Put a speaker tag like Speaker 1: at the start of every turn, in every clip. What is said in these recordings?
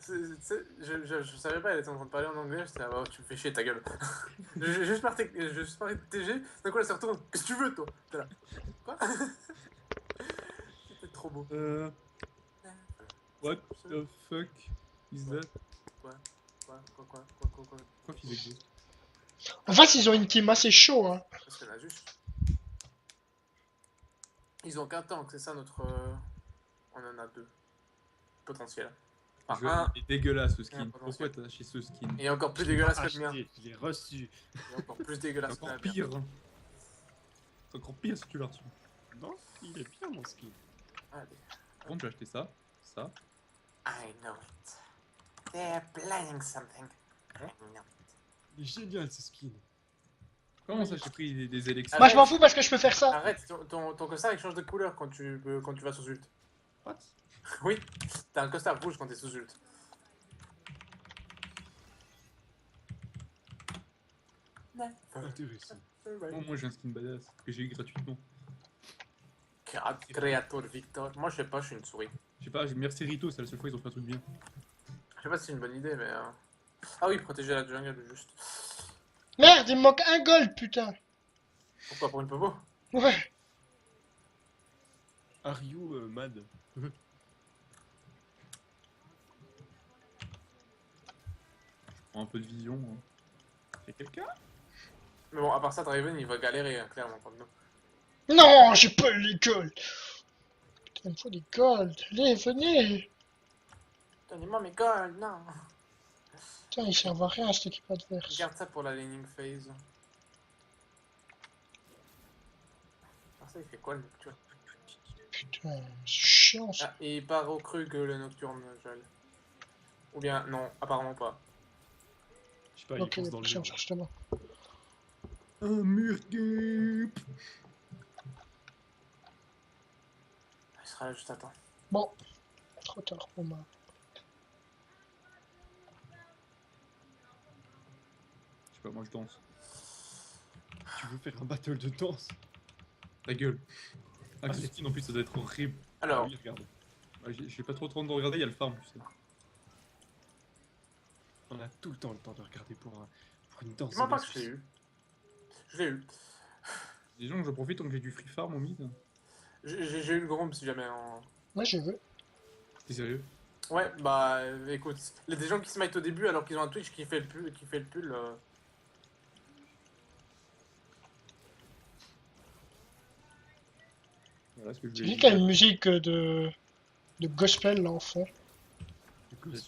Speaker 1: Je savais pas, elle était en train de parler en anglais, j'étais là, oh, tu me fais chier, ta gueule. J'ai juste parlé de TG, d'un coup elle se retourne, qu'est-ce que tu veux toi? T'es là, quoi? C'était trop beau.
Speaker 2: What the fuck is
Speaker 1: Ouais.
Speaker 2: that?
Speaker 1: Quoi?
Speaker 2: Quoi, fils d'exo?
Speaker 3: En fait, ils ont une team assez chaud, hein.
Speaker 1: Parce qu'on a juste. Ils ont qu'un tank, c'est ça notre. On en a deux. Potentiel. Enfin, un.
Speaker 2: Il est dégueulasse ce
Speaker 1: un
Speaker 2: skin.
Speaker 1: potentiel.
Speaker 2: Pourquoi t'as acheté ce skin?
Speaker 1: Et encore plus
Speaker 4: Je l'ai
Speaker 1: dégueulasse
Speaker 4: pas
Speaker 1: que le mien.
Speaker 4: acheté, je l'ai reçu.
Speaker 1: Et encore plus
Speaker 2: C'est
Speaker 1: dégueulasse que
Speaker 2: encore
Speaker 1: le mien.
Speaker 2: pire. C'est encore pire si tu l'as reçu.
Speaker 4: Non, il est bien mon skin.
Speaker 1: Allez.
Speaker 2: Par contre, j'ai acheté ça, ça.
Speaker 1: I know it. They're planning something. I know it.
Speaker 4: Il est génial ce skin.
Speaker 2: Comment ça, j'ai pris des élections?
Speaker 3: Moi, je m'en fous parce que je peux faire ça.
Speaker 1: Arrête, ton costard il change de couleur quand tu vas sous ult.
Speaker 4: What?
Speaker 1: Oui, t'as un costard rouge quand t'es sous ult.
Speaker 4: Intéressant.
Speaker 2: Moi j'ai un skin badass que j'ai eu gratuitement.
Speaker 1: Créateur Victor. Moi je sais pas, je suis une souris.
Speaker 2: Je sais pas, merci Rito, c'est la seule fois qu'ils ont fait un truc bien.
Speaker 1: Je sais pas si c'est une bonne idée, mais. Ah oui, protéger la jungle juste.
Speaker 3: Merde, il me manque un gold, putain.
Speaker 1: Pourquoi pour une popo?
Speaker 3: Ouais.
Speaker 4: Are you mad?
Speaker 2: Prends un peu de vision. Hein. Y'a quelqu'un?
Speaker 1: Mais bon, à part ça, Draven il va galérer hein, clairement contre nous.
Speaker 3: Non, j'ai pas eu les golds. Putain, il me faut des golds. Allez, venez.
Speaker 1: Donnez-moi mes golds, non.
Speaker 3: Putain, ils servent à rien, cette équipe adverse.
Speaker 1: Garde ça pour la laning phase. Alors ça, il fait quoi le nocturne?
Speaker 3: Putain, c'est chiant ça.
Speaker 1: Ah, et il part au Krug le nocturne, Joël. Ou bien, non, apparemment pas.
Speaker 4: Je sais pas,
Speaker 3: Ok,
Speaker 4: il fonce dans le
Speaker 3: tiens,
Speaker 4: mur.
Speaker 3: cherche là-bas.
Speaker 2: Un mur gap.
Speaker 1: Il sera là juste à temps.
Speaker 3: Bon, trop tard pour moi.
Speaker 2: Je sais pas, moi je danse.
Speaker 4: Tu veux faire un battle de danse?
Speaker 2: Ta gueule. Ah, ce skin en plus ça doit être horrible.
Speaker 1: Alors,
Speaker 4: Ah oui, regarde.
Speaker 2: Ah, j'ai pas trop le temps de regarder, il y a le farm, tu sais.
Speaker 4: On a tout le temps le temps de regarder pour une danse.
Speaker 1: dis-moi pas que je l'ai eu. Je l'ai eu.
Speaker 2: Disons que je profite tant que j'ai du free farm au mid.
Speaker 1: J'ai eu le Gromp si jamais en.
Speaker 3: Moi, je veux.
Speaker 2: T'es sérieux?
Speaker 1: Ouais, bah écoute, il y a des gens qui se mettent au début alors qu'ils ont un Twitch qui fait le pull.
Speaker 2: Voilà ce que je
Speaker 3: Tu
Speaker 2: voulais
Speaker 3: dis qu'il y a
Speaker 2: dire.
Speaker 3: une musique de gospel là en fond.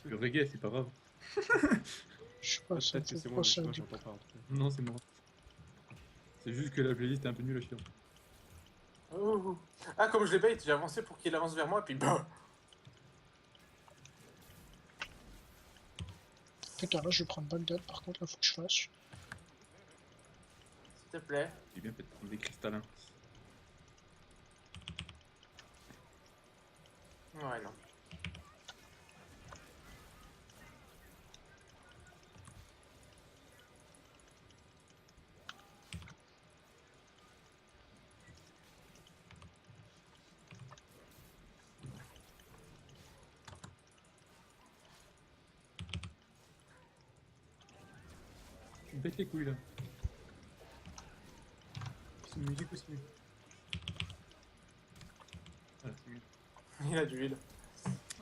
Speaker 2: Le reggae, c'est pas grave.
Speaker 3: Je sais pas, ça me
Speaker 4: Peut-être que
Speaker 3: fait
Speaker 4: c'est moi,
Speaker 3: quoi
Speaker 4: mais
Speaker 3: ça
Speaker 4: moi
Speaker 3: du
Speaker 4: j'entends pas. En tout cas.
Speaker 2: Non, c'est moi. C'est juste que la playlist est un peu nulle à chier.
Speaker 1: Oh. Ah, comme je l'ai bait, j'ai avancé pour qu'il avance vers moi, puis bah.
Speaker 3: Putain, là je vais prendre Bagdad par contre, là faut que je fasse.
Speaker 1: S'il te plaît.
Speaker 2: J'ai bien fait de prendre des cristallins.
Speaker 1: Ouais, non.
Speaker 2: Tu me pètes les couilles là. C'est une musique aussi mieux. Voilà, c'est mieux.
Speaker 1: Il a du heal.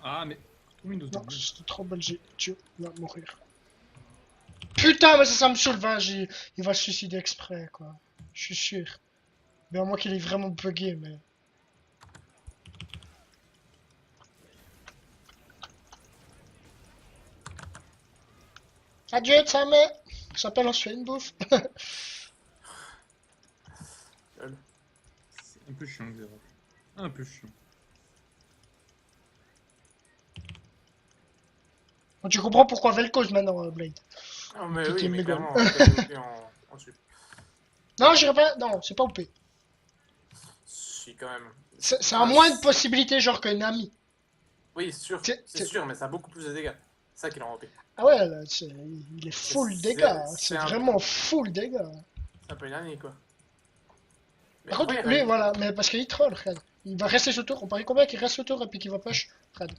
Speaker 2: Ah, mais. Windows
Speaker 3: Non,
Speaker 2: 1000.
Speaker 3: c'était trop belle, Dieu va mourir. Putain, mais ça me saoule, il va se suicider exprès quoi. Je suis sûr. Mais à moins qu'il est vraiment bugué, mais. Adieu, Tsamé. Ça s'appelle on se fait une bouffe.
Speaker 2: C'est un peu chiant, Xerath. Un peu chiant.
Speaker 3: Bon, tu comprends pourquoi Vel'Koz maintenant, Blade.
Speaker 1: Ah, mais
Speaker 3: Qui
Speaker 1: oui,
Speaker 3: est
Speaker 1: mais
Speaker 3: méga.
Speaker 1: clairement, t'as en sup.
Speaker 3: Non, j'irai pas. Non, c'est pas OP.
Speaker 1: Si, quand même.
Speaker 3: C'est un moins de possibilités, genre qu'un ami.
Speaker 1: Oui, sûr, c'est sûr, mais ça a beaucoup plus de dégâts. C'est ça qui l'a rempli.
Speaker 3: Ah ouais, là, il est full
Speaker 1: C'est-
Speaker 3: dégâts. Hein.
Speaker 1: c'est
Speaker 3: C'est
Speaker 1: un-
Speaker 3: vraiment full dégâts.
Speaker 1: C'est un peu une année, quoi. Mais
Speaker 3: Par contre,
Speaker 1: après,
Speaker 3: lui, voilà, mais parce qu'il troll, regarde. Il va rester sur tour. On parie combien qu'il reste sur tour et puis qu'il va push? Regarde.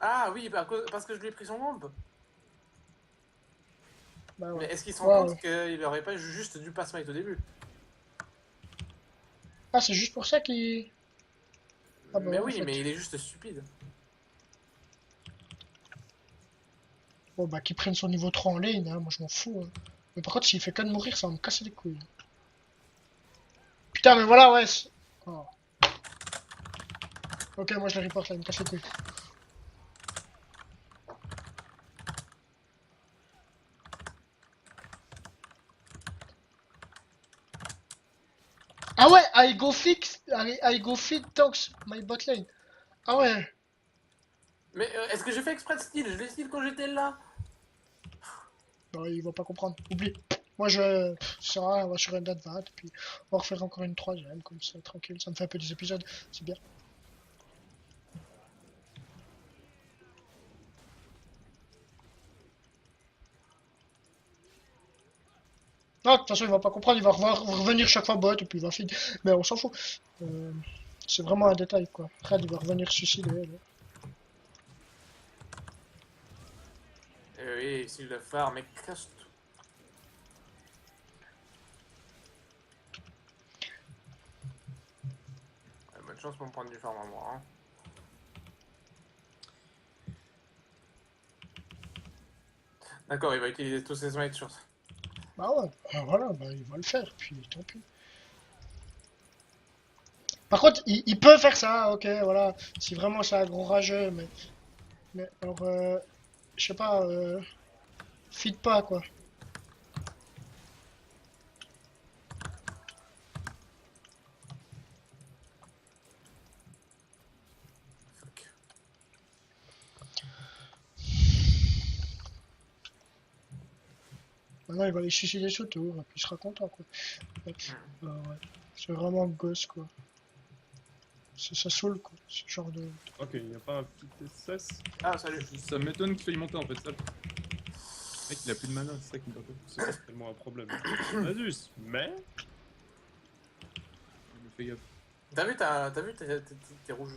Speaker 1: Ah oui, parce que je lui ai pris son bombe.
Speaker 3: Bah
Speaker 1: Mais
Speaker 3: ouais.
Speaker 1: est-ce qu'il se rend
Speaker 3: Ouais,
Speaker 1: compte
Speaker 3: ouais.
Speaker 1: qu'il aurait pas juste dû pas smite au début?
Speaker 3: Ah, c'est juste pour ça qu'il... Ah bah
Speaker 1: Mais
Speaker 3: ouais, en
Speaker 1: oui,
Speaker 3: fait.
Speaker 1: mais il est juste stupide.
Speaker 3: Bon bah qu'il prenne son niveau 3 en lane, hein, moi je m'en fous. Hein. Mais par contre, s'il fait que de mourir, ça va me casser les couilles. Putain, mais voilà, ouais. Oh. Ok, moi je le reporte là, il me casse les couilles. Ah ouais, I go feed dogs, my bot lane. Ah ouais.
Speaker 1: Mais est-ce que j'ai fait exprès de steal? Je l'ai steal quand j'étais là.
Speaker 3: Non, il va pas comprendre, oublie. Moi je... Ça va, on va sur une date 20, puis on va refaire encore une troisième, comme ça, tranquille. Ça me fait un peu des épisodes, c'est bien. Non, de toute façon, il va pas comprendre, il va revenir chaque fois bot, et puis il va feed. Mais on s'en fout. Euh, c'est vraiment un détail, quoi. Red, il va revenir suicider, là.
Speaker 1: Oui, si le phare, mais casse-toi. Ouais, bonne chance pour me prendre du farm à moi. Hein. D'accord, il va utiliser tous ses smites sur ça.
Speaker 3: Bah ouais, bah voilà, bah il va le faire, puis tant pis. Par contre, il peut faire ça, ok, voilà, si vraiment c'est un gros rageux, mais alors, je sais pas, feed pas, quoi.
Speaker 1: Fuck.
Speaker 3: Maintenant, il va les suicider sous tour, et puis il sera content, quoi. Ouais, ouais. C'est vraiment gosse, quoi. Ça saoule, quoi, ce genre de...
Speaker 4: Ok, y a pas un petit SS.
Speaker 1: Ah, salut.
Speaker 2: Ça m'étonne qu'il faille monter en fait. Ça. Le mec, il a plus de mana, c'est ça qui me fait peur.
Speaker 4: C'est pas tellement un problème. Asus, mais.
Speaker 2: Mais fais gaffe.
Speaker 1: T'as vu t'es rouge.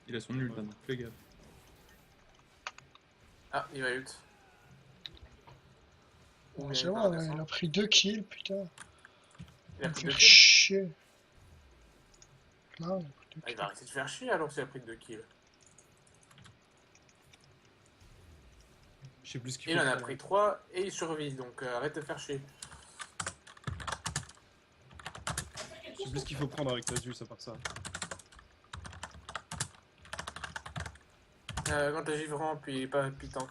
Speaker 2: Il a son ult, hein, donc fais gaffe.
Speaker 1: Ah, il va ult. Ou
Speaker 3: Ouais,
Speaker 1: bien
Speaker 3: c'est
Speaker 1: il va
Speaker 3: vrai, ouais, il
Speaker 1: redescendre.
Speaker 3: a pris 2 kills, putain.
Speaker 1: Il a
Speaker 3: Il me
Speaker 1: pris
Speaker 3: fait
Speaker 1: 2 kills.
Speaker 3: chier. Non, il a pris 2
Speaker 1: Ah, il
Speaker 3: kills.
Speaker 1: va arrêter de faire chier alors s'il a pris 2 kills.
Speaker 4: Je sais plus ce qu'il
Speaker 1: Il
Speaker 4: faut
Speaker 1: en a
Speaker 4: faire.
Speaker 1: pris 3 et il survit, donc arrête de faire chier.
Speaker 4: Je sais plus ce qu'il faut prendre avec Asus à part ça.
Speaker 1: Quand t'as givrant, puis tank.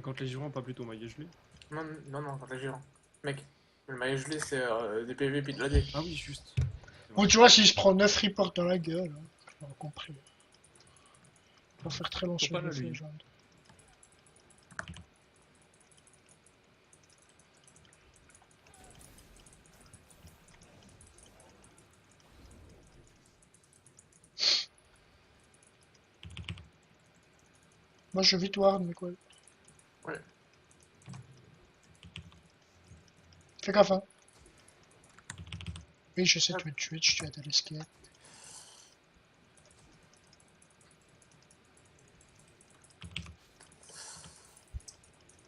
Speaker 4: Quand les girons, pas plutôt maillé gelé.
Speaker 1: Non, non, non, quand t'as givrant. Mec, le maillot gelé c'est des PV puis de l'AD.
Speaker 4: Ah oui, juste.
Speaker 3: Bon, tu vois, s'il se prend 9 reports dans la gueule, hein, j'aurais compris. On va faire très long
Speaker 2: Faut
Speaker 3: sur
Speaker 2: pas là,
Speaker 3: League of
Speaker 2: lui.
Speaker 3: Legends. Moi, je vite ward, mais quoi.
Speaker 1: Ouais.
Speaker 3: Fais gaffe, hein. Oui, je sais, tu es Twitch, tu as de l'escape.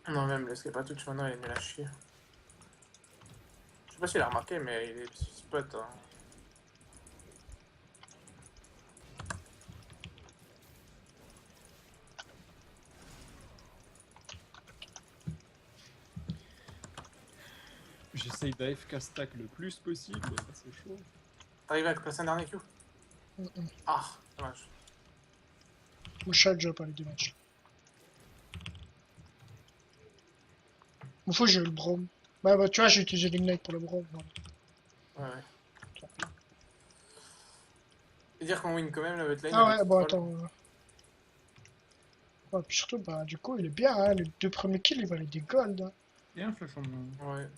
Speaker 1: Non, même le pas Twitch maintenant il est nul à chier. Je sais pas s'il a remarqué, mais il est spot. Hein.
Speaker 4: J'essaye d'AFK stack le plus possible, mais c'est chaud.
Speaker 1: T'arrives à passer un dernier Q? Ah, dommage.
Speaker 3: Ou shot job, les deux matchs. Il faut que j'ai eu le Braum. Bah, tu vois, j'ai utilisé l'Ignite pour le Braum. Voilà.
Speaker 1: Ouais, ouais. Et dire qu'on win quand même la botlane
Speaker 3: Ah
Speaker 1: avec
Speaker 3: ouais, bon,
Speaker 1: cette troll.
Speaker 3: attends. Ouais, puis surtout, bah, du coup, il est bien, hein. Les 2 premiers kills, il valait des golds. Hein.
Speaker 2: Et un flash en moins.
Speaker 1: Ouais.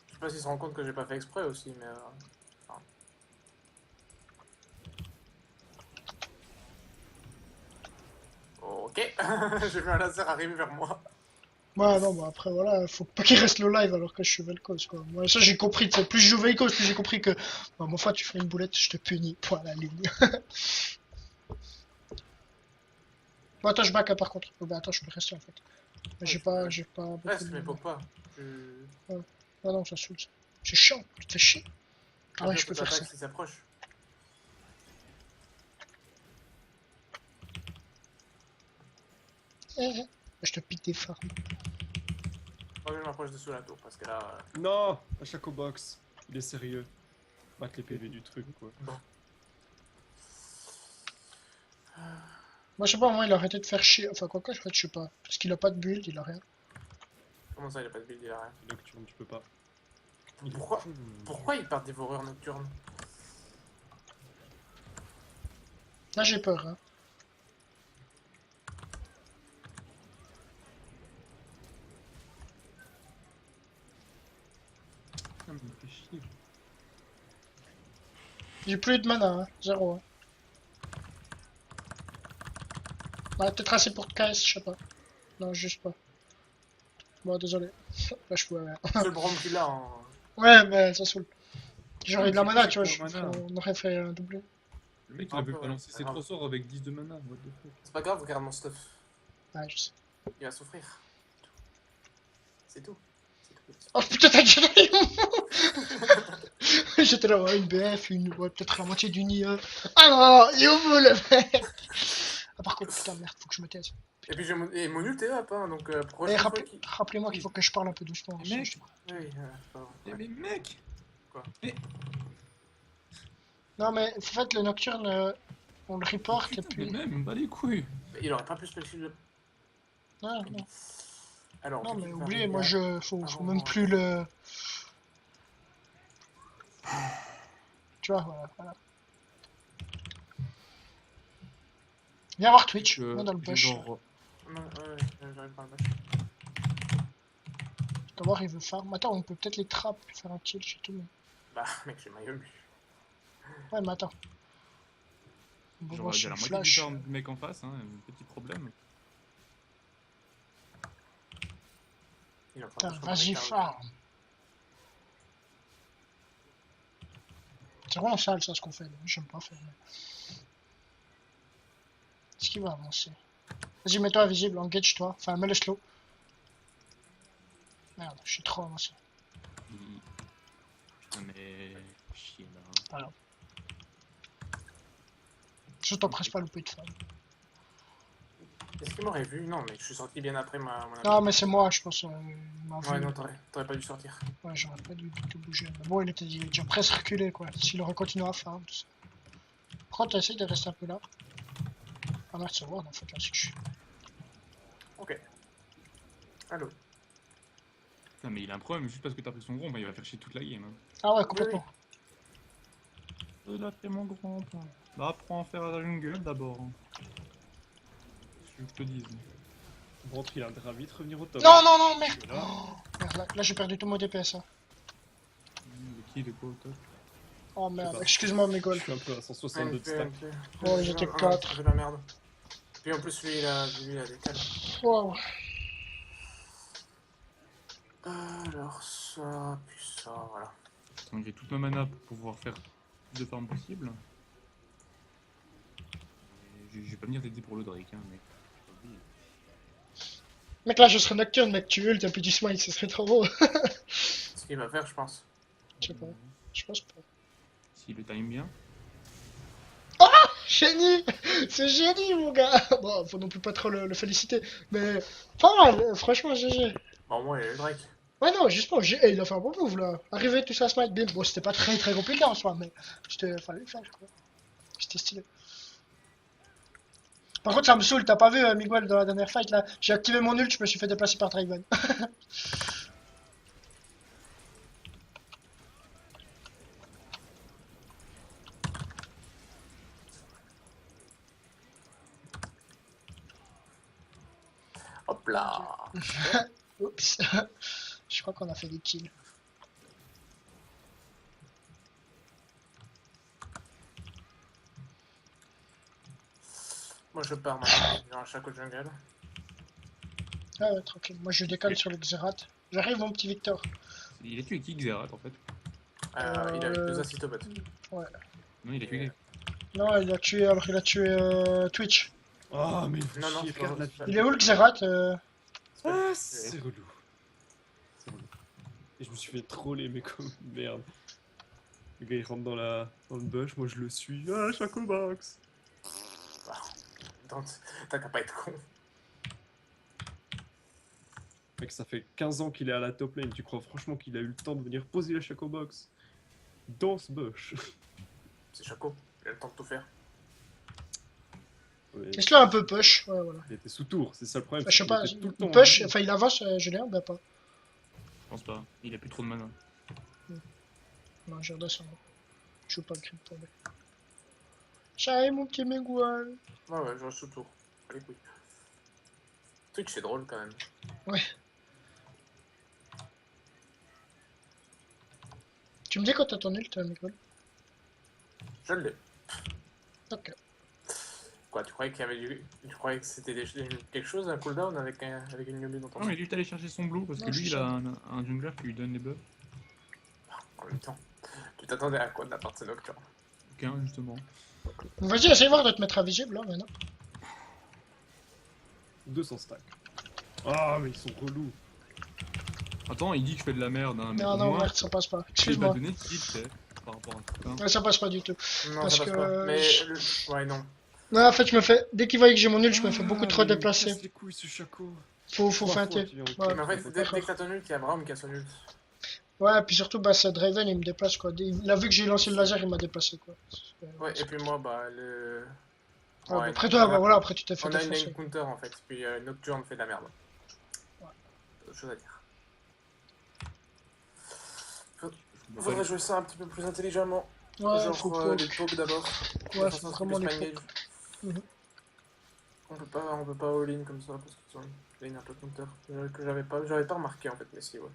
Speaker 1: Je sais pas s'il se rend compte que j'ai pas fait exprès aussi, mais. Enfin. Ok, j'ai vu un laser arriver vers moi.
Speaker 3: Ouais, non, bah après, voilà, faut pas qu'il reste le live alors que je suis Vel'Koz, quoi. Moi, ça, j'ai compris, tu sais, plus je joue Vel'Koz, plus j'ai compris que, bah, mon fois, tu fais une boulette, je te punis, point à la ligne. Bon, attends, je back, hein, par contre. Oh, bah, attends, je peux rester, en fait. Mais j'ai pas beaucoup
Speaker 1: Reste,
Speaker 3: de...
Speaker 1: mais pourquoi
Speaker 3: Ah non, ça saoule, ça. C'est chiant, tu te fais chier. Ah ouais,
Speaker 1: Après,
Speaker 3: je
Speaker 1: faut
Speaker 3: peux faire ça.
Speaker 1: t'attaquer s'il s'approche.
Speaker 3: Je te pique des farms.
Speaker 1: Moi, je m'approche dessous la tour parce que là.
Speaker 4: Non, à chaque box. Il est sérieux. Back les PV du truc, quoi.
Speaker 1: Bon.
Speaker 3: Moi, je sais pas, moi, il a arrêté de faire chier. Enfin, quoi que, en fait, je sais pas. Parce qu'il a pas de build, il a rien.
Speaker 1: Comment ça, il a pas de build, il a rien.
Speaker 4: Nocturne, tu peux pas.
Speaker 1: Pourquoi Pourquoi il part dévoreur nocturne?
Speaker 3: Là, j'ai peur, hein.
Speaker 2: Ah, mais il me fait chier.
Speaker 3: J'ai plus de mana, hein. Zéro, hein. Ouais, peut-être assez pour KS, je sais pas. Non, juste pas. Bon, désolé. Là, je pouvais rien.
Speaker 1: C'est le Brom qu'il a en.
Speaker 3: Ouais, mais ça saoule. J'aurais
Speaker 2: Ah,
Speaker 3: de la
Speaker 2: mais
Speaker 3: mana,
Speaker 2: c'est
Speaker 3: tu vois,
Speaker 2: pour mana.
Speaker 3: on aurait fait un doublé.
Speaker 2: Le mec, il
Speaker 1: Un
Speaker 2: avait
Speaker 1: peu, ouais,
Speaker 2: balancé
Speaker 1: c'est
Speaker 2: ses
Speaker 1: grave.
Speaker 2: 3 sorts avec 10 de mana. What the fuck.
Speaker 1: C'est pas grave, regarde mon stuff.
Speaker 3: Ouais, je sais.
Speaker 1: Il va souffrir. C'est tout. C'est tout.
Speaker 3: Oh putain, t'as gagné. J'étais là, ouais, une BF, ouais, peut-être la moitié d'une IA. Ah non, il est au bout, le mec. Ah, par contre, putain, merde, faut que je me taise.
Speaker 1: Et puis j'ai mon ult est up, hein, donc
Speaker 3: Et
Speaker 1: prochaine fois qu'il.
Speaker 3: rappelez-moi qu'il faut que je parle un peu doucement.
Speaker 2: Mais
Speaker 3: sinon
Speaker 2: mec.
Speaker 3: je-
Speaker 1: Oui, c'est pas
Speaker 2: Eh,
Speaker 1: vrai.
Speaker 2: mais mec.
Speaker 1: Quoi?
Speaker 3: Non, mais en fait, le Nocturne, on le report et
Speaker 2: Putain, mais
Speaker 3: puis.
Speaker 2: même, on bat les couilles.
Speaker 1: Mais il aurait pas pu se spellshield le.
Speaker 3: Non, non,
Speaker 1: Alors,
Speaker 3: non,
Speaker 1: du
Speaker 3: mais
Speaker 1: coup,
Speaker 3: oubliez, moi, faut
Speaker 1: avant-
Speaker 3: même plus le. Tu vois, voilà. Voilà. Viens voir Twitch, viens dans le
Speaker 2: J'ai
Speaker 3: bush.
Speaker 2: genre.
Speaker 1: Non, ouais, j'arrive pas à le battre.
Speaker 3: Tu vas voir, il veut farm. Attends, on peut peut-être les trap, faire un kill, c'est tout. Mais...
Speaker 1: Bah, mec, j'ai ma gueule.
Speaker 3: Ouais, mais attends. Bon,
Speaker 2: Genre,
Speaker 3: moi,
Speaker 2: il y
Speaker 3: je
Speaker 2: a la
Speaker 3: suis
Speaker 2: moitié du
Speaker 3: flash.
Speaker 2: farm du mec en face, hein, un petit problème.
Speaker 1: Il est en train
Speaker 3: Putain,
Speaker 1: de
Speaker 3: vas-y, farm. C'est vraiment sale, ça, ce qu'on fait. J'aime pas faire. Est-ce qu'il va avancer? Vas-y, mets-toi invisible, engage-toi. Enfin, mets le slow. Merde, je suis trop avancé.
Speaker 2: Putain, mais. Chier là.
Speaker 3: Voilà. Je t'empresse pas louper de femme.
Speaker 1: Est-ce qu'il m'aurait vu? Non, mec, je suis sorti bien après mon
Speaker 3: Non,
Speaker 1: avis.
Speaker 3: mais c'est moi, je pense. Il m'a
Speaker 1: Ouais,
Speaker 3: vu.
Speaker 1: non, t'aurais pas dû sortir.
Speaker 3: Ouais, j'aurais pas dû tout bouger. Mais bon, il était déjà presque reculé, quoi. S'il aurait continué à farm, tout ça. Par contre, essaye de rester un peu là. Ah merde, c'est Ward en fait, là, c'est que je suis.
Speaker 1: Ok. Allô?
Speaker 2: Putain, mais il a un problème, juste parce que t'as pris son gros, bah, il va faire chier toute la game. Hein.
Speaker 3: Ah ouais, complètement.
Speaker 2: Il a fait mon grand point. Bah, apprends à faire la jungle d'abord. Hein. Je te dis.
Speaker 4: Ventre, il a intérêt à vite revenir au top.
Speaker 3: Non, non, non, merde!
Speaker 4: Et là,
Speaker 3: Oh, merde, là j'ai perdu tout mon DPS. Hein.
Speaker 2: Qui il est quoi au top?
Speaker 3: Oh merde,
Speaker 4: pas.
Speaker 3: excuse-moi, mes
Speaker 4: je
Speaker 3: goals.
Speaker 4: suis un peu à 162 de stack.
Speaker 3: Oh, j'étais 4.
Speaker 1: C'est de la merde. Puis en plus, lui, il a des cales.
Speaker 3: Wow.
Speaker 1: Alors, ça, puis ça, voilà.
Speaker 2: Donc j'ai toute ma mana pour pouvoir faire plus de farm possible. Et je vais pas venir t'aider pour le Drake, hein, mais.
Speaker 3: Mec, là je serais nocturne, mec, tu ult, et puis du smite, ce serait trop beau.
Speaker 1: Ce qu'il va faire, je pense.
Speaker 3: Je sais pas, je pense pas.
Speaker 2: Si le time bien.
Speaker 3: Génie! C'est génie, mon gars! Bon, faut non plus pas trop le féliciter, mais pas mal, franchement, GG.
Speaker 1: Bon, moi, il a le Drake.
Speaker 3: Ouais, non, justement, il a fait un bon move là. Arrivé, tout ça, smite, bim. Bon, c'était pas très compliqué en soi, mais fallait le faire, quoi. C'était stylé. Par contre, ça me saoule, t'as pas vu Miguel dans la dernière fight là? J'ai activé mon ult, je me suis fait déplacer par Draven.
Speaker 1: Hop là.
Speaker 3: Oups. Je crois qu'on a fait des kills.
Speaker 1: Moi, je pars maintenant. Genre, à chaque jungle.
Speaker 3: Ah ouais, tranquille. Moi je décale sur le Xerath. J'arrive mon petit Victor.
Speaker 2: Il a tué qui Xerath en fait?
Speaker 1: Il a eu 2 assists au bot.
Speaker 3: Ouais.
Speaker 2: Non, il a tué.
Speaker 3: Non, il a tué Twitch.
Speaker 4: Ah, mais
Speaker 1: Non, non,
Speaker 4: chier,
Speaker 1: c'est
Speaker 4: regarde
Speaker 1: pas-
Speaker 4: la
Speaker 1: c'est pas-
Speaker 3: Il est où le Xerath
Speaker 4: Ah, c'est relou. C'est relou. Et je me suis fait troller, mais comme merde. Le gars il rentre dans le bush, moi je le suis. Ah, Chaco Box.
Speaker 1: Attends, t'as qu'à pas être con.
Speaker 4: Mec, ça fait 15 ans qu'il est à la top lane. Tu crois franchement qu'il a eu le temps de venir poser la Chaco Box dans ce bush?
Speaker 1: C'est Chaco, il a le temps de tout faire.
Speaker 4: Ouais,
Speaker 3: Laisse-le un peu push. Ouais, voilà.
Speaker 4: il était sous tour, c'est ça le problème.
Speaker 3: Enfin, je sais
Speaker 4: c'est
Speaker 3: pas,
Speaker 4: qu'il était tout le
Speaker 3: il
Speaker 4: temps
Speaker 3: push,
Speaker 4: en-
Speaker 3: enfin il avance, Julien, bah pas.
Speaker 2: Je pense pas. Il a plus trop de mana.
Speaker 3: Non, je redescends. Je joue pas le crypto. J'arrive mon petit Miguel.
Speaker 1: Ouais, ouais, je reste sous tour. Allez, couilles. Twitch, c'est drôle quand même.
Speaker 3: Tu me dis quand t'as ton ult, Miguel?
Speaker 1: Je l'ai.
Speaker 3: Ok.
Speaker 1: Quoi, tu croyais qu'il y avait du... Tu croyais que c'était quelque chose, un cooldown avec une Yumi dans ton
Speaker 2: Non, mais lui, il est allé chercher son blue parce
Speaker 3: Non,
Speaker 2: que
Speaker 3: je
Speaker 2: lui, il
Speaker 3: sais.
Speaker 2: a un jungler qui lui donne les buffs.
Speaker 1: En même temps, tu t'attendais à quoi de la part de ce Nocturne?
Speaker 2: Aucun, justement.
Speaker 3: Vas-y, essaye voir de te mettre invisible là maintenant.
Speaker 4: 200 stacks. Ah, mais ils sont relous.
Speaker 2: Attends, il dit que je fais de la merde, hein, mais
Speaker 3: Non,
Speaker 2: pour
Speaker 3: non,
Speaker 2: moi,
Speaker 3: merde, ça passe pas.
Speaker 2: il va
Speaker 3: Excuse-moi.
Speaker 2: donner de kill, c'est par rapport à tout ça.
Speaker 3: Ouais, ça passe pas du tout.
Speaker 1: Non,
Speaker 3: Parce
Speaker 1: ça passe
Speaker 3: que-
Speaker 1: pas. Mais... Ouais, non.
Speaker 3: Non, en fait, je me fais. Dès qu'il voit que j'ai mon ult, je me fais beaucoup trop
Speaker 4: Ah, mais il me
Speaker 3: déplacer.
Speaker 4: casse les couilles ce Chaco.
Speaker 3: Faut
Speaker 4: Trois fois
Speaker 3: feinter.
Speaker 4: qu'il vient au
Speaker 3: Ouais.
Speaker 4: kill.
Speaker 1: Mais en fait,
Speaker 3: faut
Speaker 1: dès
Speaker 3: pas
Speaker 1: que t'as ton ult, il y a Braum qui a son ult.
Speaker 3: Ouais, puis surtout, bah, c'est Draven, il me déplace quoi. Il a vu que j'ai lancé le laser, il m'a déplacé quoi.
Speaker 1: Ouais, et puis moi, bah, le...
Speaker 3: Ouais, bah,
Speaker 1: Ouais,
Speaker 3: après toi,
Speaker 1: on a-
Speaker 3: bah voilà, après tu t'es fait
Speaker 1: On a une
Speaker 3: défoncer.
Speaker 1: lane counter en fait, puis Nocturne fait de la merde.
Speaker 3: Ouais.
Speaker 1: Autre chose à dire.
Speaker 2: Bah,
Speaker 1: Faudrait jouer ça un petit peu plus intelligemment.
Speaker 3: Ouais,
Speaker 1: Genre
Speaker 3: faut
Speaker 1: les
Speaker 3: poke.
Speaker 1: pokes d'abord.
Speaker 3: Ouais,
Speaker 1: De
Speaker 3: faut
Speaker 1: façon à ce
Speaker 3: vraiment
Speaker 1: qu'ils
Speaker 3: les
Speaker 1: puissent
Speaker 3: poke.
Speaker 1: pas engage.
Speaker 3: Mhm.
Speaker 1: On peut pas all-in comme ça parce qu'ils ont une lane un peu counter. Que j'avais pas remarqué en fait, mais si, ouais.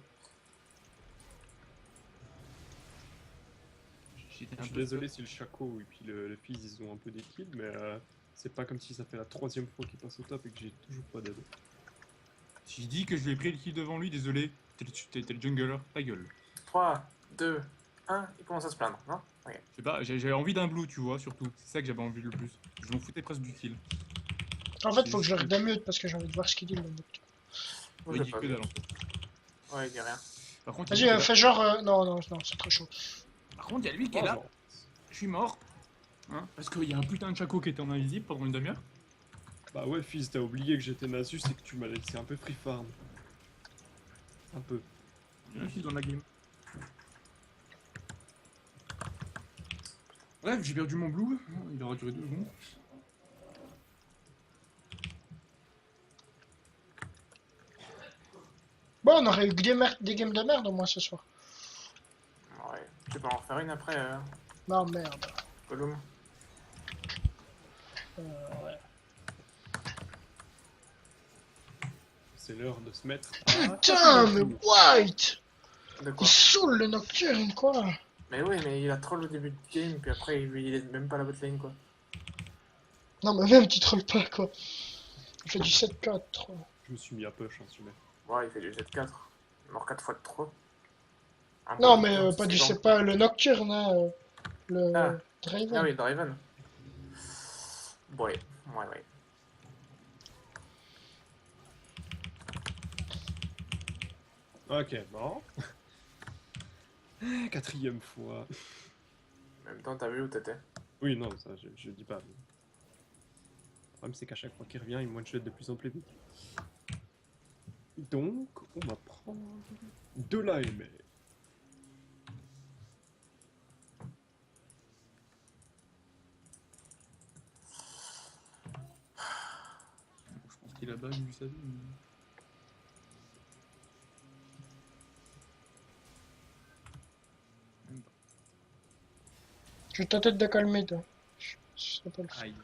Speaker 2: j'étais
Speaker 4: Je
Speaker 2: un
Speaker 4: suis
Speaker 2: peu
Speaker 4: désolé si le Chaco et puis le Fizz ils ont un peu des kills, mais c'est pas comme si ça fait la 3e fois qu'il passe au top et que j'ai toujours pas d'aide.
Speaker 2: J'ai dit que je lui ai pris le kill devant lui, désolé. T'es le jungler, ta gueule.
Speaker 1: 3, 2, 1, il commence à se plaindre, non? Ok.
Speaker 2: Je sais pas, j'avais envie d'un blue, tu vois, surtout. C'est ça que j'avais envie le plus. Je m'en foutais presque du kill.
Speaker 3: En fait,
Speaker 2: C'est
Speaker 3: faut que je le
Speaker 2: juste
Speaker 3: redémute parce que j'ai envie de voir ce qu'il dit le mec.
Speaker 1: Moi,
Speaker 2: Il
Speaker 1: j'ai
Speaker 2: dit
Speaker 1: pas
Speaker 2: que
Speaker 1: vu.
Speaker 2: dalle en fait.
Speaker 1: Ouais, il dit rien.
Speaker 2: Par contre, il
Speaker 3: Vas-y,
Speaker 2: y a lui qui est là.
Speaker 3: fais genre. Non, non, non, c'est trop chaud.
Speaker 2: Par contre, il y a lui qui est
Speaker 4: Oh,
Speaker 2: là.
Speaker 4: genre.
Speaker 2: Je suis mort. Hein, parce qu'il y a un putain de Chaco qui était en invisible pendant une demi-heure.
Speaker 4: Bah ouais, Fizz, t'as oublié que j'étais Nasus et que tu m'as laissé un peu free farm. Un peu.
Speaker 2: Je suis dans la game. Bref, j'ai perdu mon blue. Il aura duré 2 secondes.
Speaker 3: Bon, on aurait eu que des games de merde au moins ce soir.
Speaker 1: Ouais. Tu peux en refaire une après,
Speaker 3: Non, merde.
Speaker 1: Gollum.
Speaker 3: Ouais.
Speaker 4: C'est l'heure de se mettre.
Speaker 3: Putain, mais White!
Speaker 1: De
Speaker 3: Il
Speaker 1: quoi?
Speaker 3: saoule le Nocturne, quoi!
Speaker 1: Mais oui, mais il a troll au début de game, puis après il est même pas à la botlane quoi.
Speaker 3: Non, mais même, tu trolles pas, quoi. Il fait du 7-4.
Speaker 4: Je me suis mis à push, hein, celui-là.
Speaker 1: Ouais, il fait du Z4. Mort 4 fois de trop. Un
Speaker 3: Non,
Speaker 1: bon
Speaker 3: mais
Speaker 1: Nocturne,
Speaker 3: pas du
Speaker 1: c'est
Speaker 3: c'est pas le Nocturne, hein. Le
Speaker 1: Ah.
Speaker 3: Draven.
Speaker 1: Ah oui, Draven. Ouais, ouais, ouais.
Speaker 4: Ok, bon. 4e fois.
Speaker 1: En même temps, t'as vu où t'étais?
Speaker 4: Oui, non, ça, je dis pas. Mais... Le problème, c'est qu'à chaque fois qu'il revient, il one-shot de plus en plus vite. Donc, on va prendre de l'AMR.
Speaker 2: Je pense qu'il a bug vu sa vie. Même pas.
Speaker 3: Je vais tenter de calmer, toi. Je sais pas le faire.
Speaker 2: Aïe.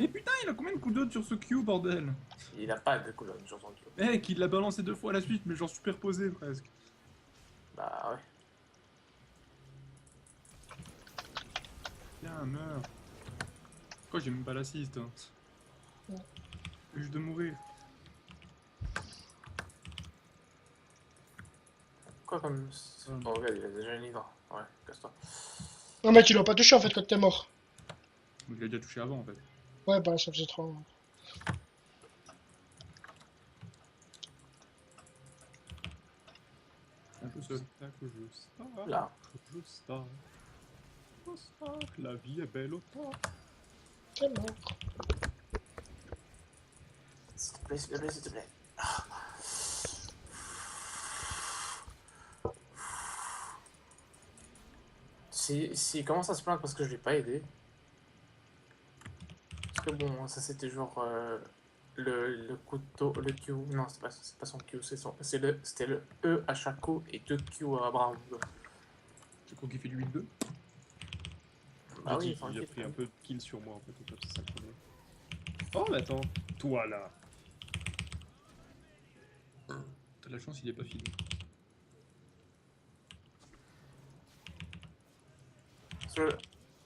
Speaker 2: Et putain, il a combien de coups d'autre sur ce Q, bordel?
Speaker 1: Il a pas de cooldown sur son kill.
Speaker 2: Mec, il l'a balancé 2 fois à la suite, mais genre superposé presque.
Speaker 1: Bah ouais.
Speaker 2: Tiens, meurs. Pourquoi j'ai même pas l'assist hein?
Speaker 3: Ouais.
Speaker 2: Juste de mourir.
Speaker 1: quoi comme. Bon, regarde, il a déjà une hydre. Ouais, casse-toi.
Speaker 3: Non, mais tu l'as pas touché en fait quand t'es mort.
Speaker 2: Je l'ai déjà touché avant en fait.
Speaker 3: Ouais, bah ça faisait trop.
Speaker 2: Un peu seul.
Speaker 1: Là.
Speaker 4: La vie est belle au temps.
Speaker 3: T'es mort.
Speaker 1: S'il te plaît, s'il te plaît, s'il te plaît. S'il commence à se plaindre parce que je l'ai pas aidé. Parce que bon, ça c'était genre le couteau, le Q. Non, c'est pas son Q, c'était le E à chaque coup et 2 Q à Brown.
Speaker 2: Je crois qu'il fait du 8-2.
Speaker 1: Bah oui,
Speaker 4: J'ai dit,
Speaker 1: enfin,
Speaker 4: il a
Speaker 1: kill,
Speaker 4: pris
Speaker 1: quand
Speaker 4: un
Speaker 1: même.
Speaker 4: peu de kill sur moi en fait, au top, c'est ça le problème. Oh, mais attends, toi là.
Speaker 2: T'as la chance, il est pas filé.